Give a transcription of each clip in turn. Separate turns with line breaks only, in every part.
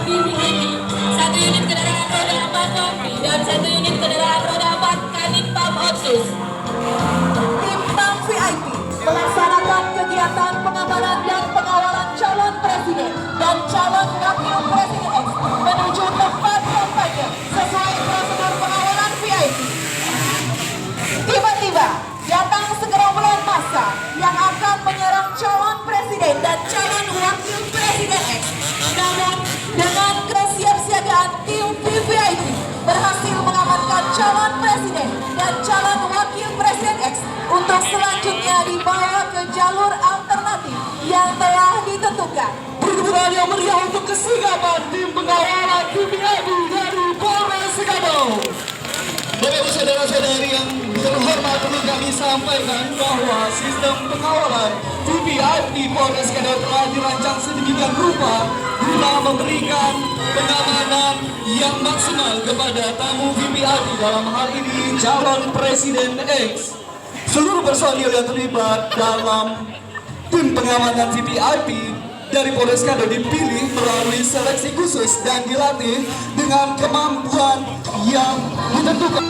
PVIP, 1 unit kendaraan roda 4 Kompi, dan 1 unit kendaraan roda 4 Kanit Pam Otsus.
Tim PAM VIP melaksanakan kegiatan pengamanan dan pengawalan calon presiden dan calon wakil presiden X menuju tempat kampanye sesuai prosedur pengawalan VIP. Tiba-tiba datang segerombolan massa yang akan menyerang calon presiden dan calon wakil presiden X. Namun dengan kesiapsiagaan tim VVIP berhasil mengamankan calon presiden dan calon wakil presiden X untuk selanjutnya dibawa ke jalur alternatif yang telah ditentukan.
Pertempuran yang meriah untuk kesigapan tim pengawalan VVIP dari Polres Sekadau. Bapak Ibu saudara-saudari yang terhormat, perlu kami sampaikan bahwa sistem pengawalan VVIP Polres Sekadau telah dirancang sedemikian rupa guna memberikan pengamanan yang maksimal kepada tamu VVIP, dalam hal ini calon presiden X. Seluruh personil yang terlibat dalam tim pengamanan VVIP dari Polres Sekadau dipilih melalui seleksi khusus dan dilatih dengan kemampuan yang ditentukan.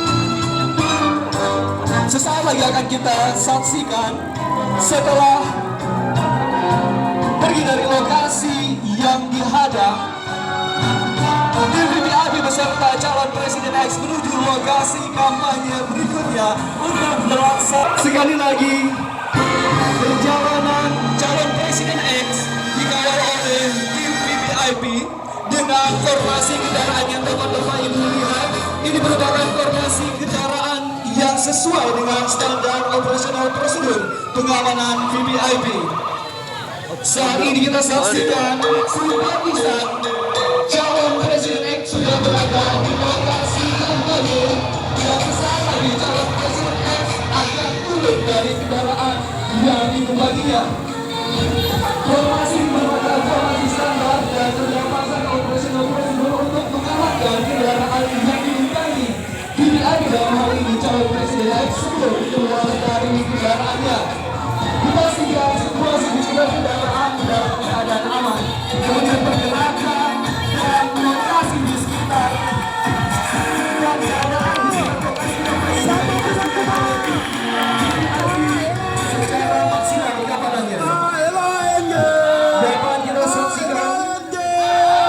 Sesaat lagi akan kita saksikan setelah pergi dari lokasi yang dihadang, tim VVIP beserta calon presiden X menuju lokasi kampanye berikutnya untuk melaksanakan. Sekali lagi, perjalanan calon presiden X dikawal oleh tim VVIP dengan formasi kendaraan yang dapat Bapak Ibu lihat. Ini merupakan formasi kendaraan yang sesuai dengan standar operasional prosedur pengamanan VVIP. Saat ini kita saksikan simpatisan calon presiden X sudah berada di lokasi kampanye, dan sesaat lagi calon presiden X akan turun dari kendaraan yang ditumpanginya. Formasi merupakan formasi standar dan terdapat operasional prosedur untuk mengamankan kendaraan yang ditumpangi VVIP, dalam hal ini calon presiden X sebelum keluar dari kendaraannya. Dipastikan situasi di sekitar kendaraan dalam keadaan aman, kemudian pergerakan dan lokasi di sekitar dan keadaan di sekitar secara maksimal keamanannya. Dapat kita saksikan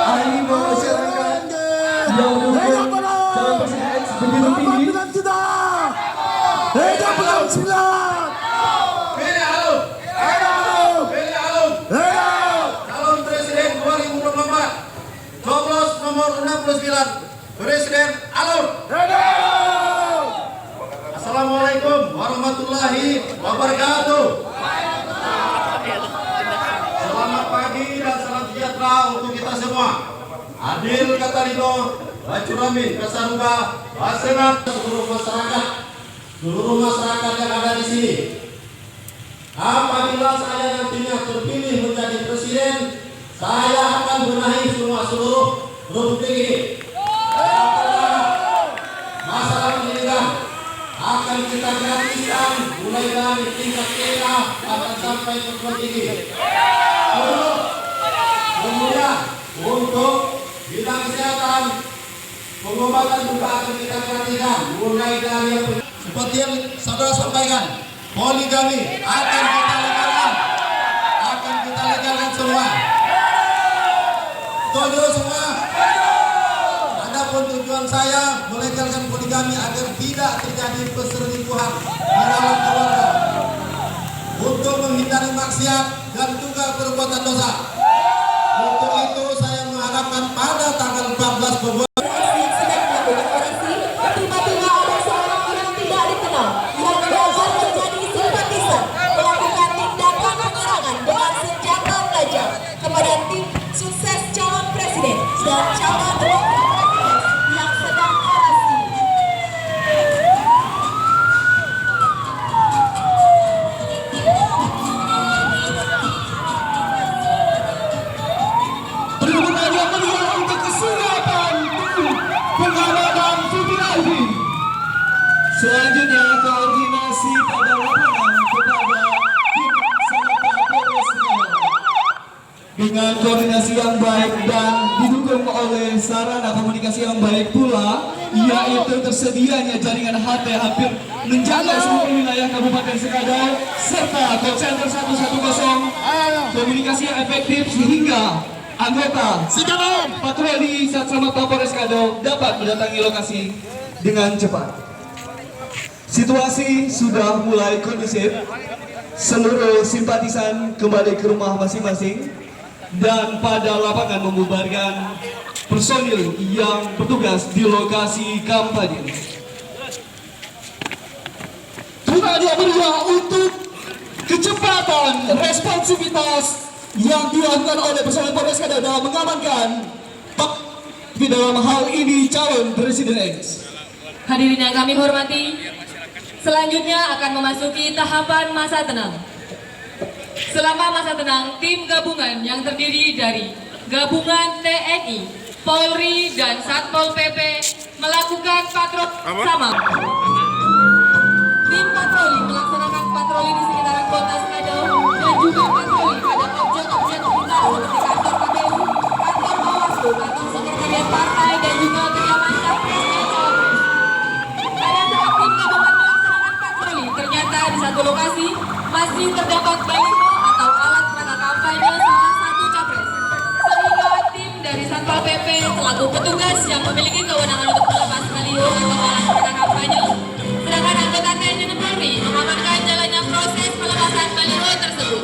animo masyarakat yang mendukung calon presiden X begitu tinggi.
Calon Presiden 2024 coblos nomor 69 Presiden Alur. Assalamualaikum warahmatullahi wabarakatuh. Selamat pagi dan salam sejahtera untuk kita semua. Adil kata Ridho, Bacuramin Kasaruga, Basenat, seluruh masyarakat yang ada di sini. Apabila saya nantinya terpilih menjadi presiden, saya akan benahi seluruh republik ini. Masalah pendidikan akan kita gratiskan mulai dari tingkat TK akan sampai perguruan tinggi. Kemudian untuk bidang kesehatan, pengobatan juga akan kita gratiskan mulai dari yang seperti yang saudara sampaikan, poligami akan kita legalkan semua. Setuju semua? Adapun tujuan saya melegalkan poligami agar tidak terjadi perselingkuhan di dalam keluarga, untuk menghindari maksiat dan juga perbuatan dosa. Untuk itu saya mengharapkan pada tanggal 14 Februari
Tiba-tiba ada seorang yang tidak dikenal yang belajar menjadi simpatisan melakukan tindakan penyerangan dengan senjata tajam kepada tim sukses calon presiden dan calon wakil presiden yang sedang orasi.
Pertempuran yang meriah untuk kesigapan Dengan koordinasi yang baik dan didukung oleh sarana komunikasi yang baik pula, yaitu tersedianya jaringan HT hampir menjaga seluruh wilayah Kabupaten Sekadau, serta call center 110, komunikasi yang efektif sehingga anggota patroli Satsamar Polres Sekadau dapat mendatangi lokasi dengan cepat. Situasi sudah mulai kondusif, seluruh simpatisan kembali ke rumah masing-masing dan pada lapangan membubarkan personil yang bertugas di lokasi kampanye. Tepuk tangan meriah untuk kecepatan responsivitas yang dilakukan oleh personel Polres Sekadau dalam mengamankan di dalam hal ini calon Presiden X.
Hadirin yang kami hormati, selanjutnya akan memasuki tahapan masa tenang. Selama masa tenang, tim gabungan yang terdiri dari gabungan TNI, Polri, dan Satpol PP melakukan patroli bersama. Tim patroli melaksanakan patroli di sekitaran kota Sekadau dan juga patroli pada objek-objek vital seperti kantor KPU, kantor Bawaslu, kantor sekretariat partai, dan juga kediaman capres dan cawapres. Pada saat tim gabungan melaksanakan patroli, ternyata di satu lokasi masih terdapat baliho atau alat perangkat kampanye salah satu capres. Sehingga tim dari Satpol PP selaku petugas yang memiliki kewenangan untuk melepas baliho atau alat perangkat kampanye, sedangkan anggota TNI dan Polri mengamankan jalannya proses pelepasan baliho tersebut.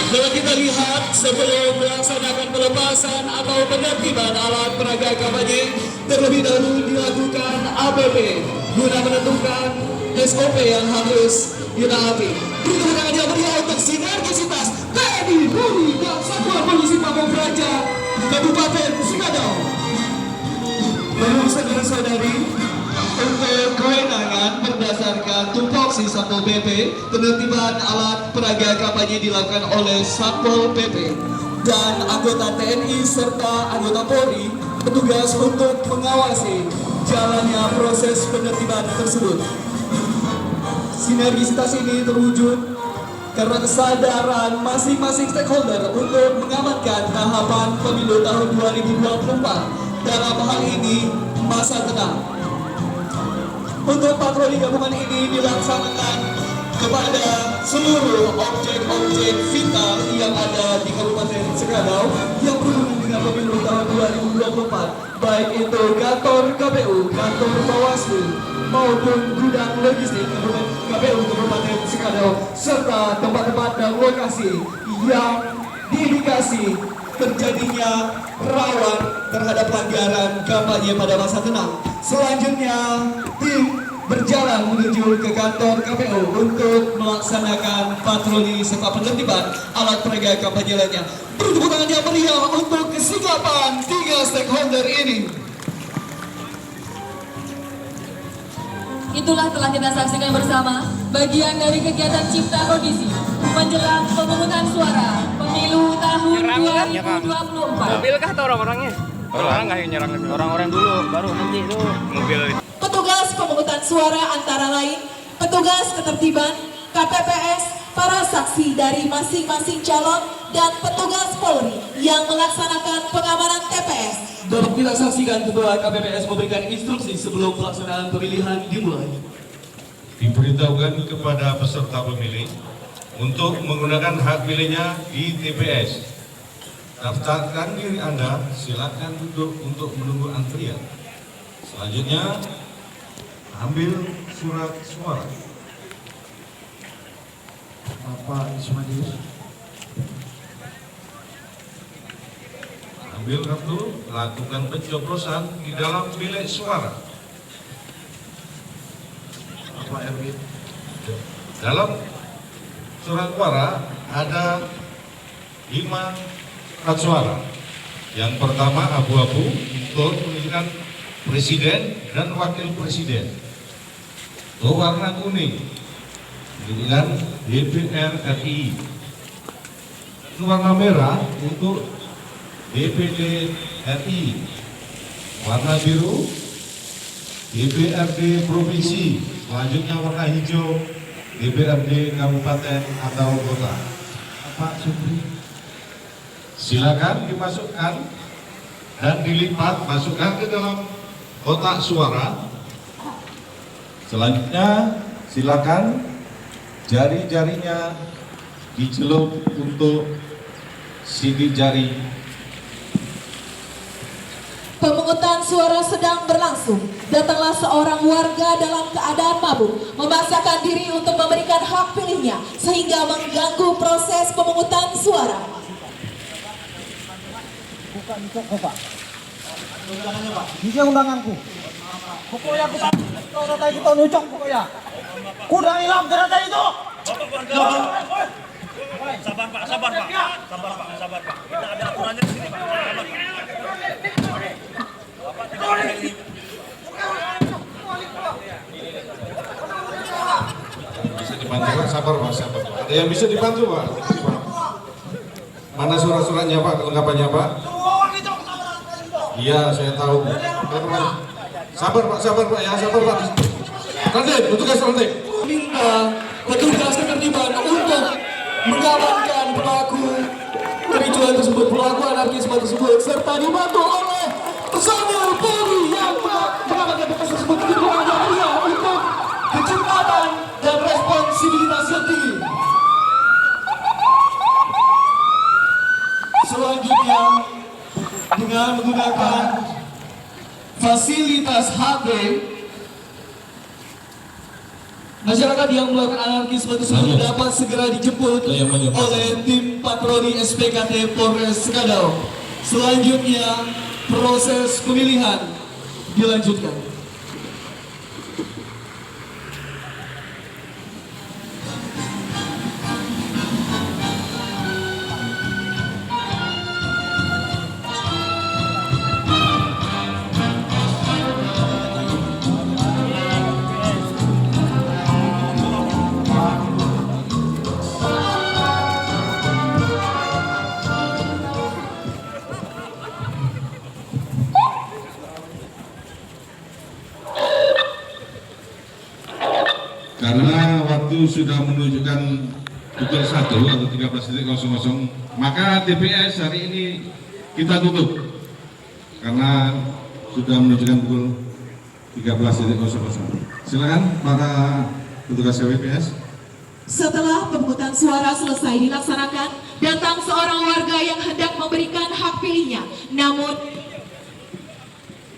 Kalau kita lihat sebelum melaksanakan pelepasan atau penertiban alat peraga kampanye, terlebih dahulu dilakukan APP guna menentukan SOP yang harus ditaati. Beri tangan yang meriah untuk sinergisitas TNI, Polri, dan Satuan Polisi Pamong Praja Kabupaten Sekadau. Lalu saudara-saudari, untuk kewenangan berdasarkan tupoksi Satpol PP, penertiban alat peraga kampanye dilakukan oleh Satpol PP dan anggota TNI serta anggota Polri petugas untuk mengawasi jalannya proses penertiban tersebut. Sinergisitas ini terwujud karena kesadaran masing-masing stakeholder untuk mengamankan tahapan pemilu tahun 2024 dalam hal ini masa tenang. Untuk patroli gabungan ini dilaksanakan kepada seluruh objek-objek vital yang ada di Kabupaten Sekadau yang berhubungan dengan pemilu tahun 2024, baik itu kantor KPU, kantor Bawaslu, maupun gudang logistik KPU Kabupaten Sekadau, serta tempat-tempat dan lokasi yang diindikasi terjadinya rawan terhadap pelanggaran kampanye pada masa tenang. Selanjutnya, tim berjalan menuju ke kantor KPU untuk melaksanakan patroli serta penertiban alat peraga kampanye lainnya. Beri tepuk tangan yang meriah untuk kesigapan tiga stakeholder ini.
Itulah telah kita saksikan bersama bagian dari kegiatan cipta kondisi menjelang pemungutan suara pemilu tahun 2024.
Mobil kah atau orang-orangnya? Orang-orang nggak yang nyerang orang-orang dulu, baru nanti itu mobil.
Petugas pemungutan suara antara lain petugas ketertiban, KPPS, para saksi dari masing-masing calon, dan petugas Polri yang melaksanakan pengamanan TPS.
Dapat kita saksikan Ketua KPPS memberikan instruksi sebelum pelaksanaan pemilihan dimulai.
Diberitahukan kepada peserta pemilih untuk menggunakan hak pilihnya di TPS. Daftarkan diri Anda, silakan duduk untuk menunggu antrian. Selanjutnya, ambil surat suara. Bapak Ismadius. Ambil kartu, lakukan pencoblosan di dalam bilik suara. Bapak Erwin. Dalam surat suara ada 5 surat suara. Yang pertama abu-abu untuk pemilihan presiden dan wakil presiden. Untuk warna kuning pemilihan DPR RI. Warna merah untuk DPD RI. Warna biru DPRD provinsi. Selanjutnya warna hijau DPRD kabupaten atau kota. Pak Supri. silakan dimasukkan dan dilipat, masukkan ke dalam kotak suara. Selanjutnya silakan jari-jarinya dicelup untuk sidik jari.
Pemungutan suara sedang berlangsung. Datanglah seorang warga dalam keadaan mabuk, memaksakan diri untuk memberikan hak pilihnya sehingga mengganggu proses pemungutan suara.
Ini undanganku. Pokoknya aku tak tahu kita nucok pokoknya. Kuda hilang ternyata itu.
Sabar Pak, sabar Pak. Sabar Pak, sabar Pak. Kita ada aturannya di sini Pak. Sabar Pak. Bapak tidak boleh ini.
Bisa dibantu Pak, sabar Pak, sabar Pak. Ada yang bisa dibantu Pak? Mana surat-suratnya Pak, kelengkapannya Pak? Iya, saya tahu. Sabar Pak ya, sabar Pak. Ranting, petugas ranting.
Minta petugas ketertiban untuk mengamankan pelaku kericuhan tersebut, pelaku anarkisme tersebut, serta dibantu oleh personil Polri yang mengamankan proses tersebut untuk kecepatan dan responsibilitas yang tinggi. Selanjutnya, dengan menggunakan fasilitas HP, masyarakat yang melakukan anarkisme tersebut dapat segera dijemput oleh tim patroli SPKT Polres Sekadau. Selanjutnya, proses pemilihan dilanjutkan.
Karena waktu sudah menunjukkan pukul 1 atau 13.00, maka TPS hari ini kita tutup karena sudah menunjukkan pukul 13.00. Silakan para petugas KPPS.
Setelah pemungutan suara selesai dilaksanakan, datang seorang warga yang hendak memberikan hak pilihnya. Namun,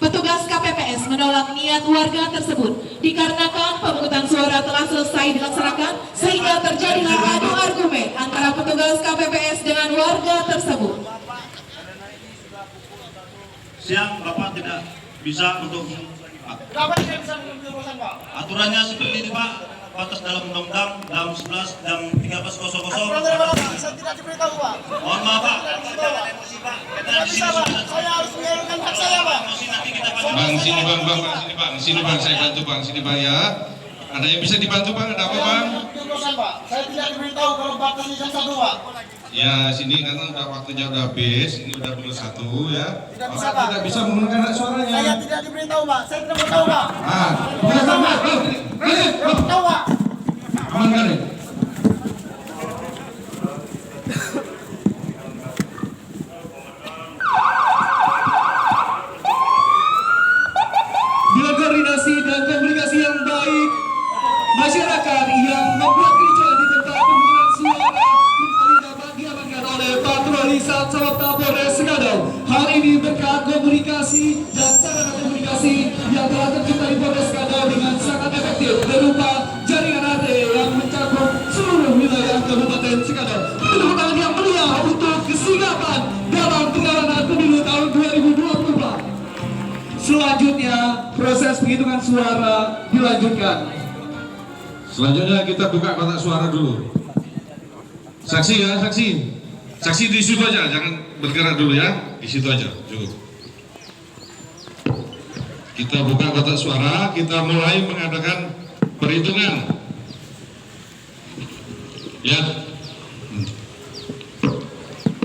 petugas KPPS menolak niat warga tersebut. Dikarenakan pemungutan suara telah selesai dilaksanakan, sehingga terjadilah adu argumen antara petugas KPPS dengan warga tersebut.
Siang Bapak tidak bisa untuk aturannya seperti ini Pak. Batas dalam undang-undang jam 11 jam 13.00.
Saya tidak diberitahu Pak.
Mohon maaf Pak. Kita di sini sudah.
Saya harus menyalurkan hak saya Pak.
Nanti kita panggil.
Bang, sini bang, sini bang, saya bantu bang, sini bang ya. Ada yang bisa dibantu bang? Ada apa bang?
Pak. Saya tidak diberitahu kalau batasnya jam 1 Pak.
Ya sini karena udah waktunya udah habis, ini udah pukul 1 ya.
Tidak bisa,
Bapak
Pak.
tidak bisa menggunakan hak suaranya.
Saya tidak diberitahu Pak. Saya tidak beritahu Pak.
Ah, tidak sama.
Tahu Pak.
Amankan ya.
Dengan koordinasi dan komunikasi yang baik, masyarakat yang membuat kericuhan di tempat pemungutan suara kembali dapat diamankan oleh patroli Satpol Polres Sekadau. Hal ini berkat komunikasi dan sarana komunikasi yang telah tercipta di Polres Sekadau dengan sangat efektif berupa jaringan AT yang mencakup seluruh wilayah Kabupaten Sekadau. Tepuk tangan yang meriah untuk kesigapan dalam penyelenggaraan pemilu tahun 2024. Selanjutnya, proses penghitungan suara dilanjutkan.
Selanjutnya kita buka kotak suara dulu. Saksi ya, saksi. Saksi di situ aja, jangan bergerak dulu ya. Di situ aja, cukup. Kita buka kotak suara, kita mulai mengadakan perhitungan. Ya.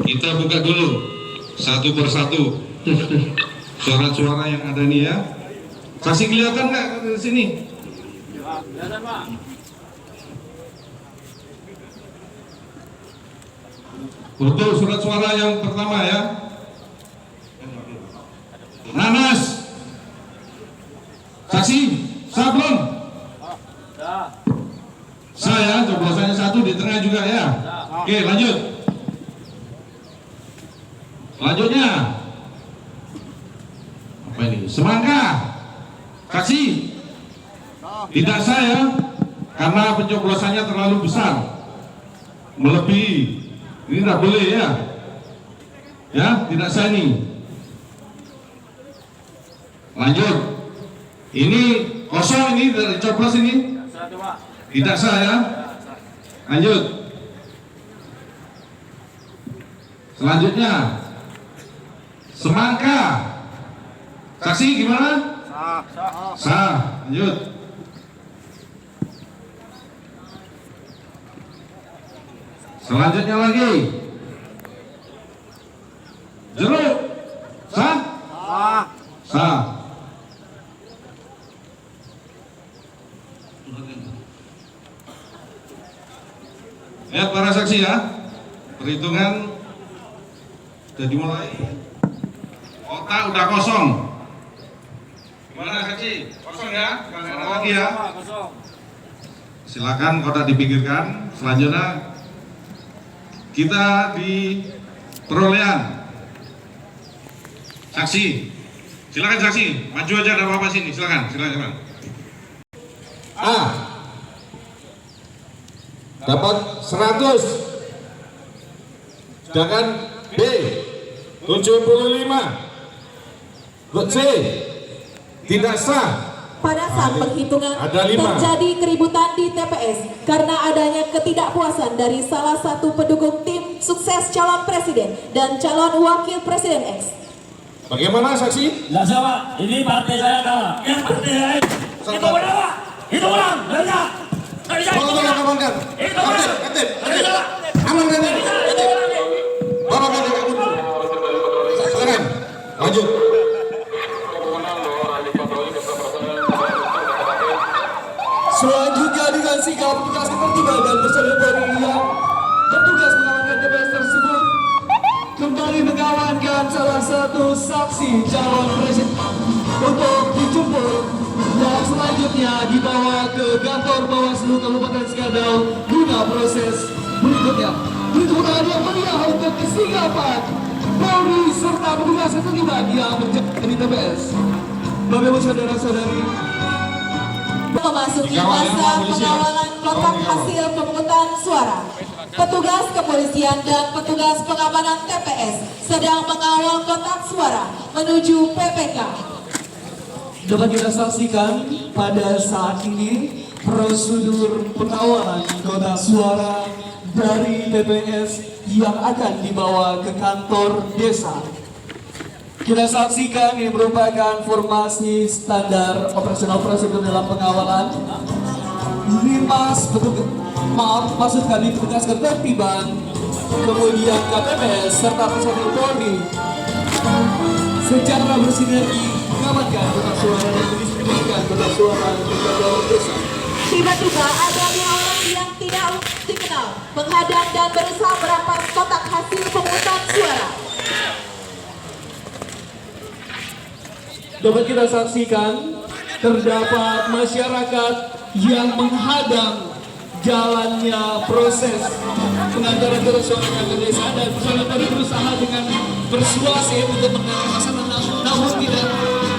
Kita buka dulu satu persatu suara-suara yang ada nih ya. Saksi kelihatan nggak di sini?
Kelihatan Pak.
Untuk surat suara yang pertama ya. Nanas. Saksi, Sablon. Saya coblosannya 1 di tengah juga ya. Oke, lanjut. Selanjutnya. Apa ini? Semangka. Saksi. Tidak saya, karena pencoblosannya terlalu besar, melebihi. Ini tidak boleh ya. Ya, tidak sah ini. Lanjut. Ini kosong ini dari coblos ini. Tidak sah ya. Lanjut. Selanjutnya. Semangka. Saksi gimana? Sah. Lanjut. Selanjutnya lagi. Jeruk. Sah? Sah. Lihat para saksi ya. Perhitungan sudah dimulai. Kotak udah kosong. Gimana saksi? Kosong ya? Jangan lagi ya. Silakan kotak dipikirkan. Selanjutnya kita di perolehan saksi. Silakan saksi, maju aja, ada apa-apa sini. Silakan. A dapat 100, sedangkan B 75. C tidak sah.
Pada saat penghitungan
Ada 5.
terjadi keributan di TPS karena adanya ketidakpuasan dari salah satu pendukung tim sukses calon presiden dan calon wakil presiden X.
Bagaimana saksi?
Tidak sama, ini partai saya kalah. Yang partai lain itu berapa? Itu orang banyak.
Amankan. Silakan, lanjut.
Selanjutnya dengan sikap petugas ketertiban dan personil Polri yang bertugas mengamankan TPS tersebut kembali mengamankan salah satu saksi calon presiden untuk dijemput dan selanjutnya dibawa ke kantor Bawaslu Kabupaten Sekadau guna proses berikutnya. Beri tepuk tangan yang meriah untuk kesigapan Polri serta petugas ketertiban yang menjaga di TPS. Bapak Ibu saudara-saudari,
Memasuki masa pengawalan kotak hasil pemungutan suara. Petugas kepolisian dan petugas pengamanan TPS sedang mengawal kotak suara menuju PPK.
dapat kita saksikan pada saat ini prosedur pengawalan kotak suara dari TPS yang akan dibawa ke kantor desa. Kita saksikan ini merupakan formasi standar operasional prosedur dalam pengawalan. Maksud kami petugas ketertiban, kemudian KPPS serta personil Polri secara bersinergi mengamankan kotak suara dan mendistribusikan kotak suara ke kantor desa.
Tiba-tiba ada 2 orang yang tidak dikenal menghadang dan berusaha merampas kotak hasil pemungutan suara.
Dapat kita saksikan terdapat masyarakat yang menghadang jalannya proses pengantaran kotak suara ke desa dan personil Polri berusaha dengan persuasif untuk mengenalkan masalah namun tidak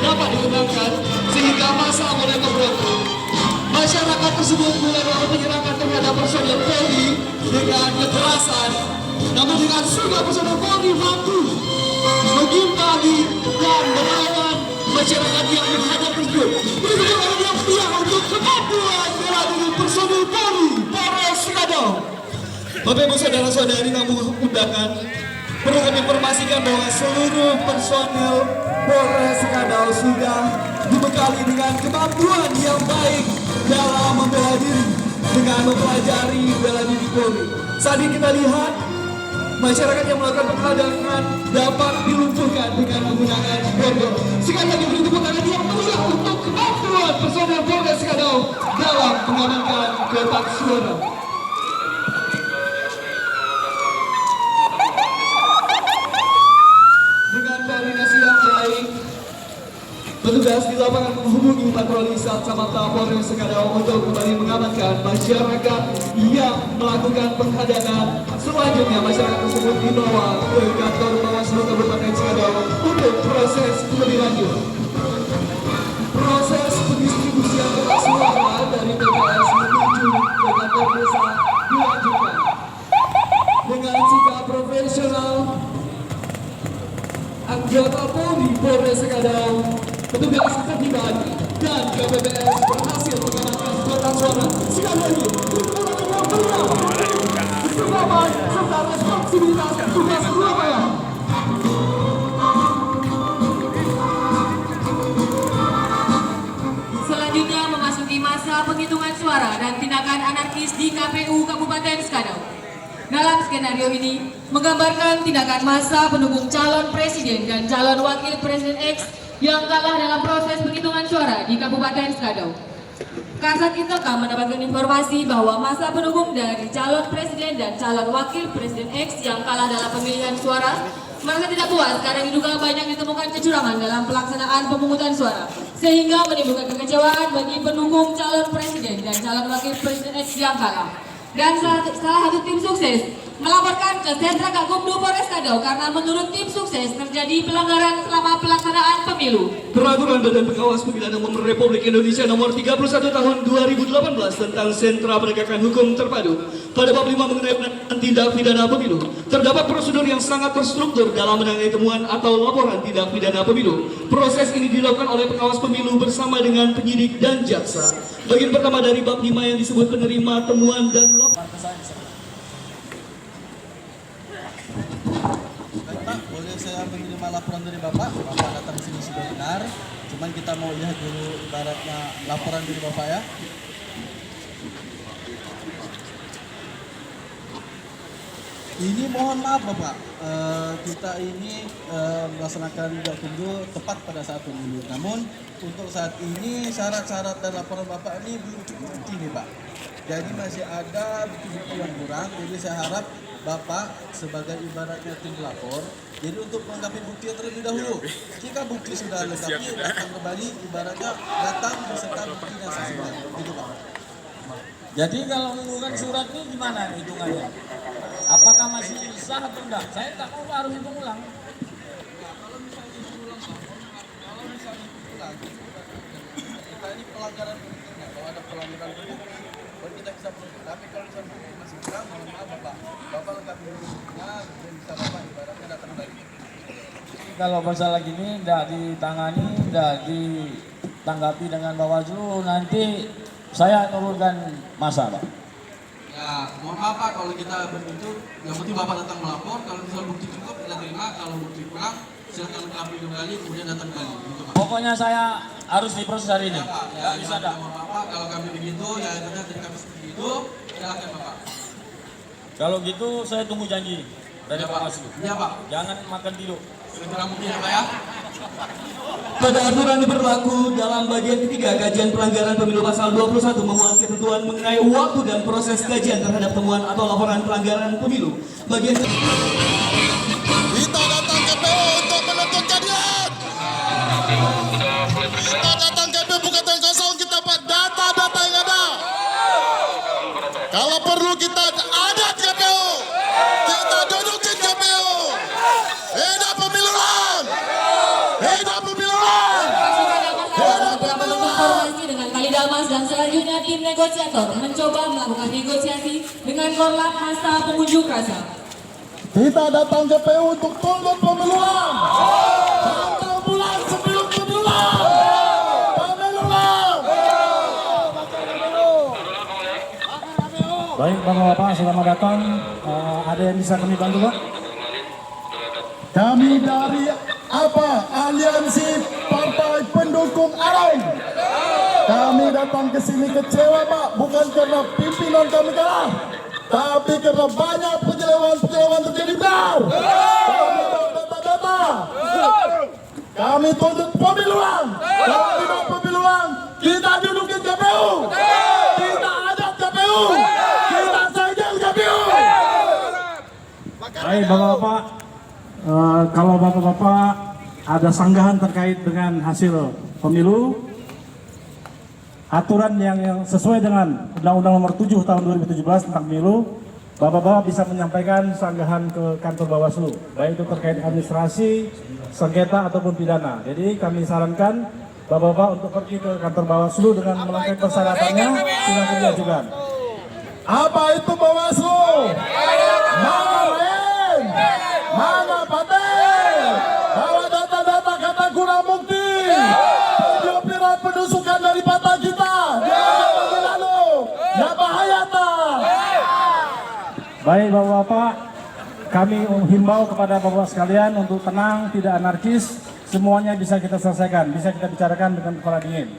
dapat dikenalkan sehingga masa mulai memberontak. Masyarakat tersebut mulai melakukan penyerangan terhadap personil Polri dengan kekerasan, namun dengan surga personil Polri mampu mengimbangi dan melawan masyarakat yang menghadap tersebut. Berikut orang yang pihak untuk kemampuan bela diri personil Polri Polres Sekadau. Bapak Ibu saudara-saudari kamu undangan, perlu kami informasikan bahwa seluruh personil Polres Sekadau sudah dibekali dengan kemampuan yang baik dalam membela diri dengan mempelajari bela diri Polri. Saat ini kita lihat masyarakat yang melakukan penghadangan dapat dilumpuhkan dengan menggunakan borgol. Sekali lagi beri tepuk tangan yang meriah untuk kemampuan personel Polres Sekadau dalam mengamankan kotak suara. lapangan menghubungi patroli Kacamata Polres Sekadau untuk kembali mengamankan masyarakat yang melakukan penghadangan. Selanjutnya masyarakat tersebut dibawa ke kantor Bawaslu Kabupaten Sekadau untuk proses lebih lanjut. Proses pendistribusian kertas suara dari TPS menuju ke kantor desa dilanjutkan dengan sikap profesional. Anggota Polri Polres Sekadau, petugas ketertiban dan KPPS berhasil mengamankan kotak suara. Sekali lagi, keselamatan serta responsibilitas tugas Surabaya.
Selanjutnya memasuki masa penghitungan suara dan tindakan anarkis di KPU Kabupaten Sekadau. Dalam skenario ini menggambarkan tindakan massa pendukung calon presiden dan calon wakil presiden X yang kalah dalam proses penghitungan suara di Kabupaten Sekadau. Kasat Intelkam mendapatkan informasi bahwa massa pendukung dari calon presiden dan calon wakil presiden X yang kalah dalam pemilihan suara merasa tidak puas karena diduga banyak ditemukan kecurangan dalam pelaksanaan pemungutan suara, sehingga menimbulkan kekecewaan bagi pendukung calon presiden dan calon wakil presiden X yang kalah. Dan salah satu tim sukses melaporkan ke Sentra Gakumdu Polres Sekadau karena menurut tim sukses terjadi pelanggaran selama pelaksanaan pemilu.
Peraturan Badan Pengawas Pemilihan Umum Republik Indonesia Nomor 31 Tahun 2018 tentang Sentra Penegakan Hukum Terpadu pada bab 5 mengenai penanganan tindak pidana pemilu. Terdapat prosedur yang sangat terstruktur dalam menangani temuan atau laporan tindak pidana pemilu. Proses ini dilakukan oleh pengawas pemilu bersama dengan penyidik dan jaksa. Bagian pertama dari bab 5 yang disebut penerima temuan dan laporan.
Pak, boleh saya menerima laporan dari Bapak? Bapak datang sini sudah benar. Cuman kita mau lihat dulu ibaratnya laporan dari Bapak ya. Ini mohon maaf Bapak, kita ini melaksanakan Gakumdu tepat pada saat pemilu. Namun untuk saat ini syarat-syarat dan laporan Bapak ini belum cukup bukti nih Pak. Jadi masih ada bukti-bukti yang kurang. Jadi saya harap Bapak sebagai ibaratnya tim pelapor, jadi untuk melengkapi bukti terlebih dahulu. Jika bukti sudah lengkap, datang kembali ibaratnya datang beserta bukti dan saksinya. Gitu Pak.
Jadi kalau mengumpulkan surat ini gimana hitungannya? Apakah masih sah atau enggak? Saya tak mau harus hitung ulang.
Kalau misalnya diulang, kita ini pelanggaran berikutnya. Kalau ada pelanggaran berikutnya, baru kita bisa berikut. Tapi kalau misalnya masih kurang, mohon maaf Bapak lengkapi buktinya, dan bisa Bapak ibaratnya datang lagi.
Kalau masalah gini tidak ditangani, tidak ditanggapi dengan Bawaslu, nanti saya turunkan massa Pak.
Ya, mohon maaf Pak, kalau kita begitu, yang penting Bapak datang melapor. Kalau misalnya bukti cukup, kita terima. Kalau bukti kurang, silakan lengkapi kembali, kemudian datang kembali. Gitu, Pak.
Pokoknya saya harus diproses hari ini.
Ya, Pak. Ya, bisa enggak? Mohon maaf Pak, kalau kami begitu, ya kita dari kami seperti itu, silakan Bapak.
Kalau gitu saya tunggu janji dari
Ya,
Pak
Pak.
Maslu.
Iya Pak.
Jangan makan tidur.
Segera mungkin ya Pak ya.
Pada aturan yang berlaku dalam bagian ketiga kajian pelanggaran pemilu pasal 21 memuat ketentuan mengenai waktu dan proses kajian terhadap temuan atau laporan pelanggaran pemilu. Bagian
Kita datang ke PO untuk menentukan niat. Kita datang ke PO bukan yang kosong, kita dapat data-data yang ada. Kalau perlu kita ada di KPU, kita dudukin KPU. Hidup pemiluan, hidup pemiluan.
Beberapa informasi dengan Kali Dalmas dan selanjutnya tim negosiator mencoba melakukan negosiasi dengan korlap masa pengunjuk rasa.
Kita datang ke PU untuk tunggu pemiluan. Tanggal bulan sebelum pemiluan. Pemiluan.
Baik Bapak-Bapak, selamat datang. Ada yang bisa kami bantu Pak?
Kami dari Aliansi Partai Pendukung Arang. Kami datang ke sini kecewa Pak, bukan karena pimpinan kami kalah, tapi karena banyak penyelewengan terjadi benar. Kami tahu data-data. Kami tuntut pemiluan. Kalau tidak pemiluan, kita dudukin KPU. Kita ada KPU. Kita segel KPU.
Baik Bapak-Bapak, kalau Bapak-Bapak ada sanggahan terkait dengan hasil
Pemilu, aturan yang sesuai dengan Undang-Undang Nomor 7 Tahun 2017 tentang Pemilu, Bapak-bapak bisa menyampaikan sanggahan ke kantor Bawaslu, baik itu terkait administrasi, sengketa ataupun pidana. Jadi kami sarankan Bapak-bapak untuk pergi ke kantor Bawaslu dengan melengkapi persyaratannya, silakan diajukan.
Apa itu Bawaslu? Mana lain? Mana paten? Bawa data-data kata kurang bukti. Video viral penusukan dari patah kita. Jangan lagi lalu. Ya bahaya tak?
Baik Bapak-bapak, kami himbau kepada Bapak sekalian untuk tenang, tidak anarkis, semuanya bisa kita selesaikan, bisa kita bicarakan dengan kepala dingin.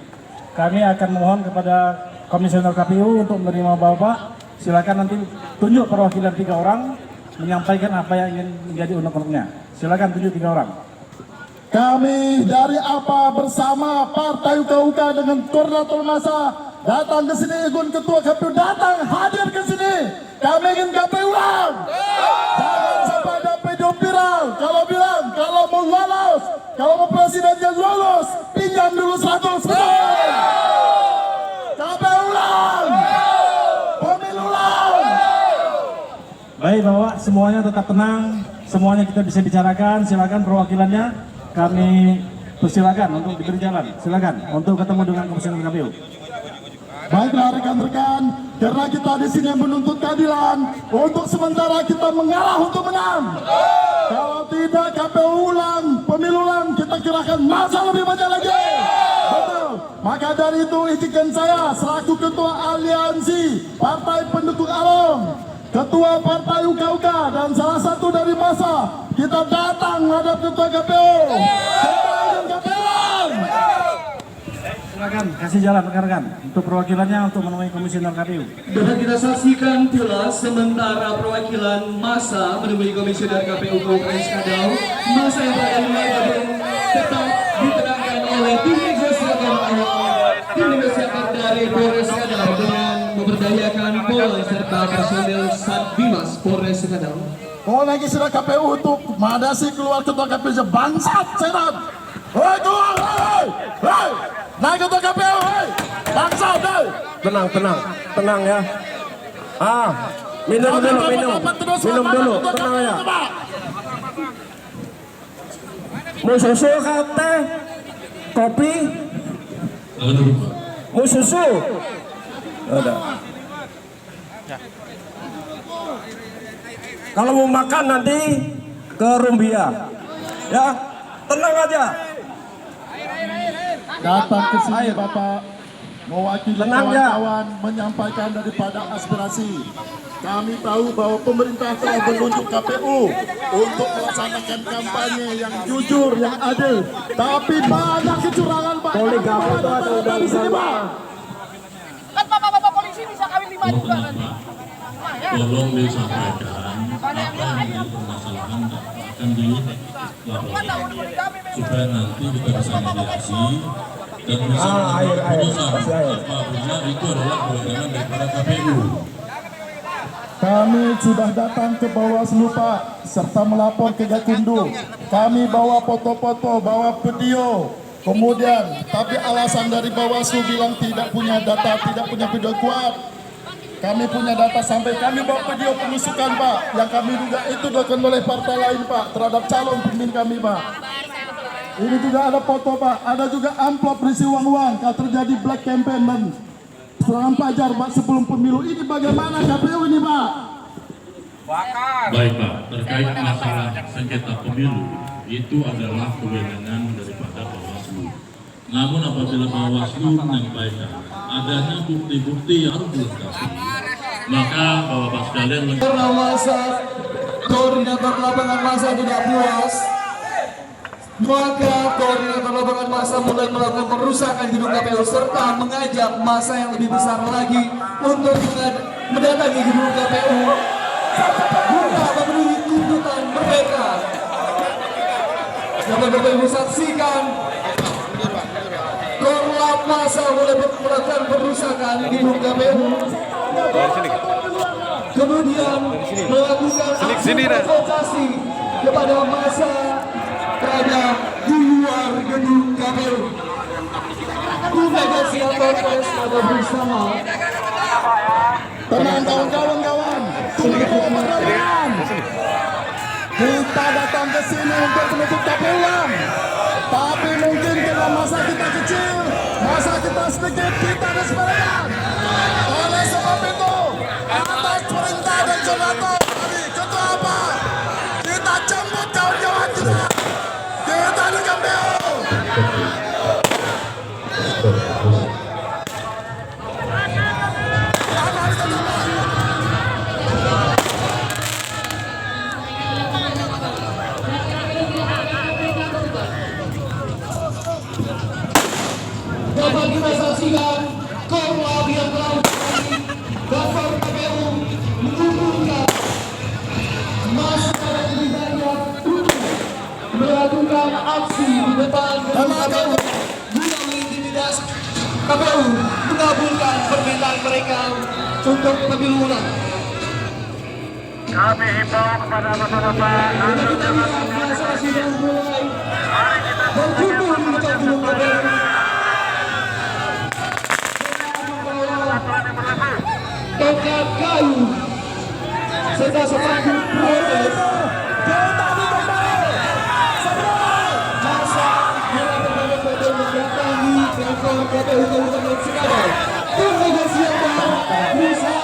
Kami akan mohon kepada Komisioner KPU untuk menerima Bapak, silakan nanti tunjuk perwakilan 3 orang, menyampaikan apa yang ingin menjadi unek-uneknya. Silakan tunjuk 3 orang.
Kami dari APA bersama Partai UKUK dengan koordinator masa datang ke sini, ikut ketua KPU datang hadir ke sini. Kami ingin KPU ulang. Jangan sampai ada video viral. Kalau bilang kalau mau lolos, kalau mau presidennya lolos, pinjam dulu 100. KPU ulang. Pemilu ulang.
Baik Bapak, semuanya tetap tenang, semuanya kita bisa bicarakan. Silakan perwakilannya kami persilakan untuk diberi jalan. Silakan untuk ketemu dengan Komisioner KPU.
Baiklah rekan-rekan, karena kita di sini menuntut keadilan, untuk sementara kita mengalah untuk menang. Kalau tidak KPU ulang, pemilu ulang, kita kirakan masa lebih banyak lagi. Betul. Maka dari itu izinkan saya selaku Ketua Aliansi Partai Pendukung Alom, Ketua Partai UKUK dan salah satu dari masa, kita datang menghadap Ketua KPU. Kita ingin KPU ulang.
Silakan kasih jalan rekan-rekan untuk perwakilannya untuk menemui Komisioner KPU.
Dapat kita saksikan pula sementara perwakilan masa menemui Komisioner KPU Kabupaten Skadau. Masa yang berada di gedung tetap diterangkan oleh tim negosiator dari Polres Skadau dengan memberdayakan Polres serta personil Satbimas Polres Skadau.
Oh lagi sudah KPU untuk madasi keluar ketua KPU bangsat setan. Hei keluar, hei, naik ketua KPU, hei, bangsat, hei.
Tenang ya. Minum dulu, tenang ya. Mau susu kate, kopi, mau susu. Ada. Kalau mau makan nanti ke Rumbia, ya tenang aja.
Datang ke sini Bapak mewakili kawan-kawan menyampaikan daripada aspirasi. Kami tahu bahwa pemerintah telah menunjuk KPU untuk melaksanakan kampanye yang jujur, yang adil. Tapi mana kecurangan Pak?
Poligami itu ada dari sini Pak.
Kan bapak-bapak polisi bisa kawin 5 juga kan?
Tolong disampaikan apa yang permasalahan akan dilaporkan supaya nanti kita bisa mediasi dan bisa keputusan apabila itu adalah kewenangan daripada KPU.
Kami sudah datang ke Bawaslu Pak, serta melapor ke Gakumdu. Kami bawa foto-foto, bawa video. Kemudian, tapi alasan dari Bawaslu bilang tidak punya data, tidak punya video kuat. Kami punya data sampai kami bawa video penusukan Pak, yang kami duga itu dilakukan oleh partai lain Pak, terhadap calon pemimpin kami Pak. Ini juga ada foto Pak, ada juga amplop berisi uang-uang kalau terjadi black campaign dan serangan pajar Pak sebelum pemilu. Ini bagaimana KPU ini Pak?
Baik Pak, terkait masalah sengketa pemilu itu adalah kewenangan daripada Bawaslu. Namun apabila Bawaslu menyampaikan adanya bukti-bukti yang harus dilengkapi, maka Bapak sekalian
Karena masa koordinator lapangan masa tidak puas, maka koordinator lapangan masa mulai melakukan perusakan gedung KPU serta mengajak masa yang lebih besar lagi untuk mendatangi gedung KPU guna memenuhi tuntutan mereka. Dapat Bapak Ibu saksikan korlap masa mulai melakukan perusakan gedung KPU, kemudian melakukan aksi provokasi kepada masa berada di luar gedung KPU. tim negosiator Polres pada bersama.
Tenang kawan-kawan, tunggu perlawanan. Kita datang ke sini untuk menuntut uang, tapi mungkin karena masa kita kecil, masa kita sedikit, kita ada sebarangan. Oleh sebab itu, atas perintah dan jabatan dari ketua apa, kita jemput kawan-kawan kita. Kita akan BO.
Dapat kita saksikan Korwil yang telah Bapak KPU mengumpulkan masa dan banyak melakukan aksi di depan gedung KPU guna mengintimidasi KPU mengabulkan permintaan mereka untuk pemilu ulang.
Kami himbau kepada bapak-bapak
Kita lihat masa sudah mulai berkumpul di depan gedung KPU. Tongkat kayu serta sepanduk protes masa yang berbagai foto mendatangi kantor KPU Kabupaten Singkawang tim negosiator berusaha